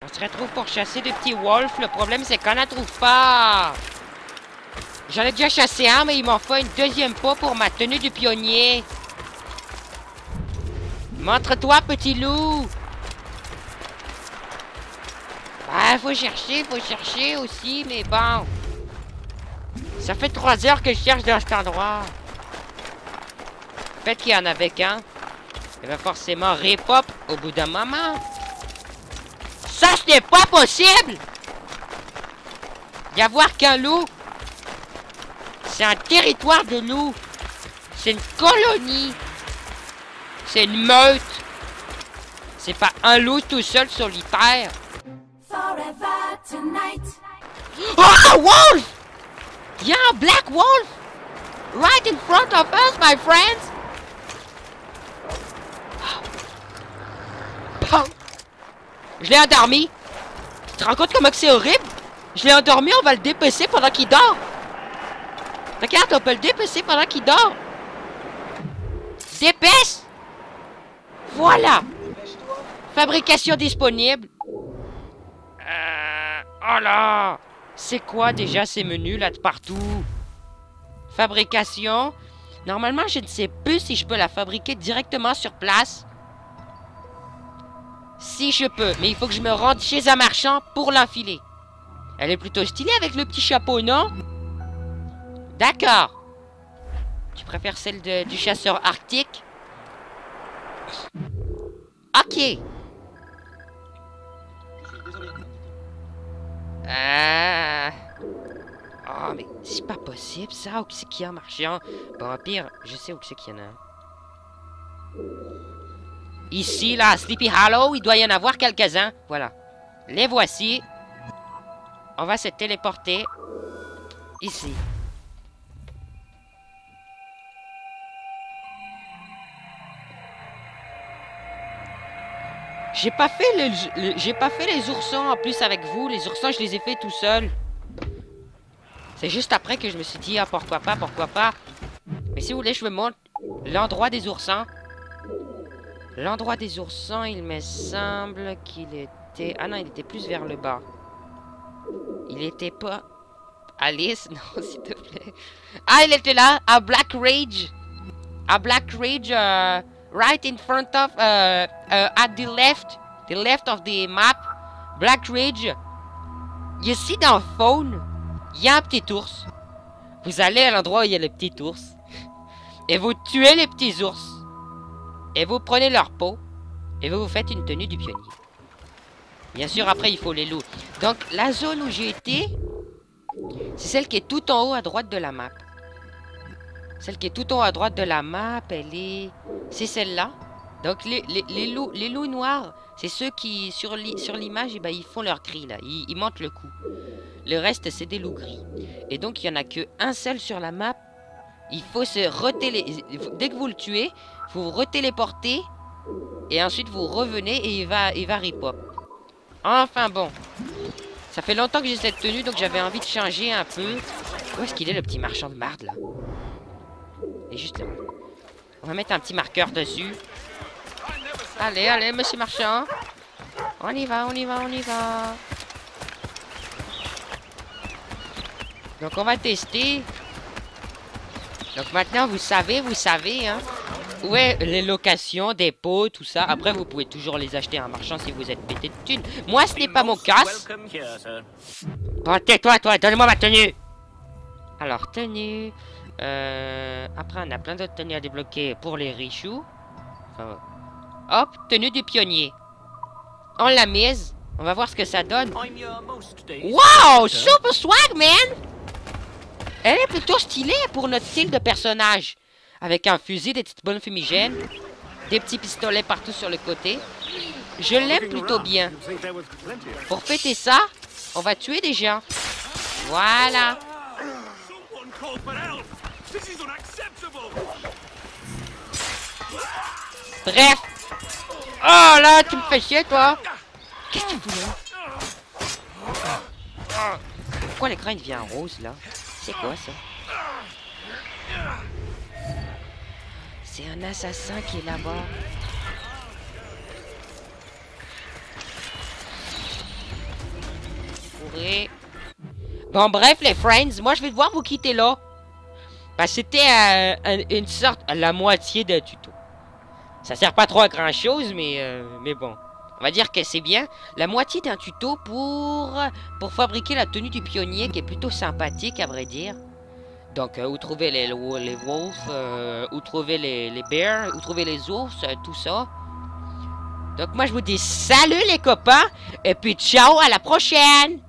On se retrouve pour chasser des petits wolves. Le problème, c'est qu'on n'en trouve pas. J'en ai déjà chassé un, mais il m'en faut une deuxième fois pour ma tenue du pionnier. Montre-toi, petit loup. Ah, faut chercher aussi, mais bon. Ça fait 3 heures que je cherche dans cet endroit. Peut-être qu'il y en avait qu'un. Il va forcément rip-up au bout d'un moment. Ça, ce n'est pas possible! Y avoir qu'un loup. C'est un territoire de loups. C'est une colonie. C'est une meute. C'est pas un loup tout seul solitaire. Oh, wolf! Yeah, black wolf! Right in front of us, my friends! Oh. Je l'ai endormi! Tu te rends compte comment c'est horrible? Je l'ai endormi, on va le dépecer pendant qu'il dort! Regarde, on peut le dépecer pendant qu'il dort! Dépêche! Voilà! Fabrication disponible! Oh là! C'est quoi déjà ces menus là de partout? Fabrication. Normalement, je ne sais plus si je peux la fabriquer directement sur place. Si je peux, mais il faut que je me rende chez un marchand pour l'enfiler. Elle est plutôt stylée avec le petit chapeau, non? D'accord. Tu préfères celle du chasseur arctique? Ok. Oh, mais c'est pas possible, ça. Où c'est qu'il y a un marchand? Bon, pire, je sais où c'est qu'il y en a. Ici, là, à Sleepy Hollow, il doit y en avoir quelques-uns. Voilà. Les voici. On va se téléporter. Ici. J'ai pas fait les oursons en plus avec vous. Les oursons, je les ai fait tout seul. C'est juste après que je me suis dit, ah, pourquoi pas, pourquoi pas. Mais si vous voulez, je vous montre l'endroit des oursons. L'endroit des oursons, il me semble qu'il était... Ah non, il était plus vers le bas. Il était pas... Alice, non, s'il te plaît. Ah, il était là, à Black Ridge. À Black Ridge, right in front of... at the left of the map. Black Ridge. Ici, dans Faune, il y a un petit ours. Vous allez à l'endroit où il y a le petit ours. Et vous tuez les petits ours. Et vous prenez leur peau. Et vous vous faites une tenue du pionnier. Bien sûr, après, il faut les loups. Donc, la zone où j'ai été, c'est celle qui est tout en haut à droite de la map. Celle qui est tout en haut à droite de la map, elle est... C'est celle-là. Donc, les loups noirs, c'est ceux qui, sur l'image, eh ben, ils font leur cri, là. Ils montent le coup. Le reste, c'est des loups gris. Et donc, il n'y en a qu'un seul sur la map. Il faut se dès que vous le tuez, vous vous retéléportez. Et ensuite, vous revenez et il va rip-up. Enfin, bon. Ça fait longtemps que j'ai cette tenue, donc j'avais envie de changer un peu. Où est-ce qu'il est, le petit marchand de marde, là? Il est juste là. On va mettre un petit marqueur dessus. Allez, allez, monsieur marchand. On y va, on y va, on y va. Donc, on va tester. Donc, maintenant, vous savez, hein. Où est les locations, des pots, tout ça. Après, vous pouvez toujours les acheter à un marchand si vous êtes pété de thunes. Moi, ce n'est pas mon cas. Bon, tais-toi, toi, donne-moi ma tenue. Alors, tenue. Après, on a plein d'autres tenues à débloquer pour les richoux. Enfin, hop, tenue du pionnier. On l'a mise. On va voir ce que ça donne. Wow, super swag, man. Elle est plutôt stylée pour notre style de personnage. Avec un fusil, des petites bombes fumigènes, des petits pistolets partout sur le côté. Je l'aime plutôt bien. Pour fêter ça, on va tuer des gens. Voilà. Bref. Oh là, tu me fais chier, toi. Qu'est-ce que tu fous là? Pourquoi l'écran il devient rose, là? C'est quoi, ça? C'est un assassin qui est là-bas. montrer. Bon, bref, les friends, moi, je vais devoir vous quitter là. Parce que c'était une sorte... la moitié d'un tuto. Ça sert pas trop à grand-chose, mais bon. On va dire que c'est bien. La moitié d'un tuto pour fabriquer la tenue du pionnier, qui est plutôt sympathique, à vrai dire. Donc, où trouver les wolves, où trouver les bears, où trouver les ours, tout ça. Donc, moi, je vous dis salut, les copains, et puis ciao, à la prochaine!